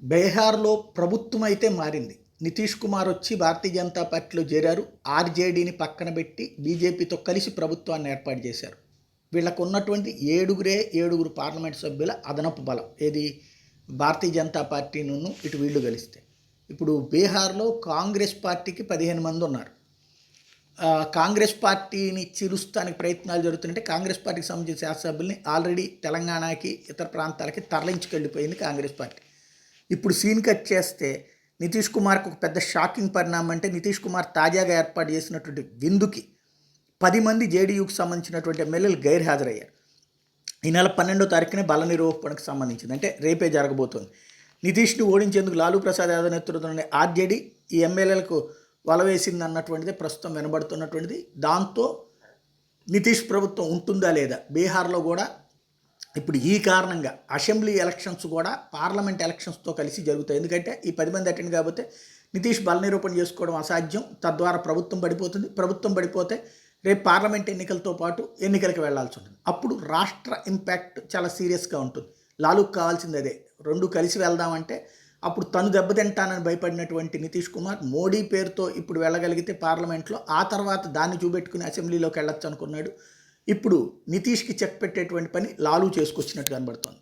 బీహార్‌లో ప్రభుత్వం అయితే మారింది. నితీష్ కుమార్ వచ్చి భారతీయ జనతా పార్టీలో చేరారు. ఆర్‌జేడీని పక్కన పెట్టి బీజేపీతో కలిసి ప్రభుత్వాన్ని ఏర్పాటు చేశారు. వీళ్ళకున్నటువంటి ఏడుగురు పార్లమెంట్ సభ్యుల అదనపు బలం. ఏది? భారతీయ జనతా పార్టీనును ఇటు వీళ్ళు కలిస్తే. ఇప్పుడు బీహార్‌లో కాంగ్రెస్ పార్టీకి 15 మంది ఉన్నారు. కాంగ్రెస్ పార్టీని చిరుస్తానికి ప్రయత్నాలు జరుగుతుంటే కాంగ్రెస్ పార్టీకి సంబంధించిన శాసనసభ్యుల్ని ఆల్రెడీ తెలంగాణకి ఇతర ప్రాంతాలకి తరలించుకెళ్ళిపోయింది కాంగ్రెస్ పార్టీ. ఇప్పుడు సీన్ కట్ చేస్తే నితీష్ కుమార్కి ఒక పెద్ద షాకింగ్ పరిణామం అంటే నితీష్ కుమార్ తాజాగా ఏర్పాటు చేసినటువంటి విందుకి 10 మంది జేడీయూకి సంబంధించినటువంటి ఎమ్మెల్యేలు గైర్హాజరయ్యారు. ఈ నెల 12వ తారీఖునే బల నిరూపణకు సంబంధించింది, అంటే రేపే జరగబోతోంది. నితీష్ని ఓడించేందుకు లాలూ ప్రసాద్ యాదవ్ నేతృత్వంలోని ఆర్జేడీ ఈ ఎమ్మెల్యేలకు వలవేసింది అన్నటువంటిది ప్రస్తుతం వినబడుతున్నటువంటిది. దాంతో నితీష్ ప్రభుత్వం ఉంటుందా లేదా, బీహార్లో కూడా ఇప్పుడు ఈ కారణంగా అసెంబ్లీ ఎలక్షన్స్ కూడా పార్లమెంట్ ఎలక్షన్స్తో కలిసి జరుగుతాయి. ఎందుకంటే ఈ 10 మంది అటెండ్ కాకపోతే నితీష్ బల నిరూపణ చేసుకోవడం అసాధ్యం. తద్వారా ప్రభుత్వం పడిపోతుంది. ప్రభుత్వం పడిపోతే రేపు పార్లమెంట్ ఎన్నికలతో పాటు ఎన్నికలకు వెళ్లాల్సి ఉంటుంది. అప్పుడు రాష్ట్ర ఇంపాక్ట్ చాలా సీరియస్గా ఉంటుంది. లాలూకు కావాల్సింది అదే. రెండు కలిసి వెళ్దామంటే అప్పుడు తను దెబ్బతింటానని భయపడినటువంటి నితీష్ కుమార్ మోడీ పేరుతో ఇప్పుడు వెళ్ళగలిగితే పార్లమెంట్లో ఆ తర్వాత దాన్ని చూపెట్టుకుని అసెంబ్లీలోకి వెళ్ళొచ్చు అనుకున్నాడు. ఇప్పుడు నితీష్కి చెక్ పెట్టేటువంటి పని లాలూ చేసుకొచ్చినట్టు కనబడుతోంది.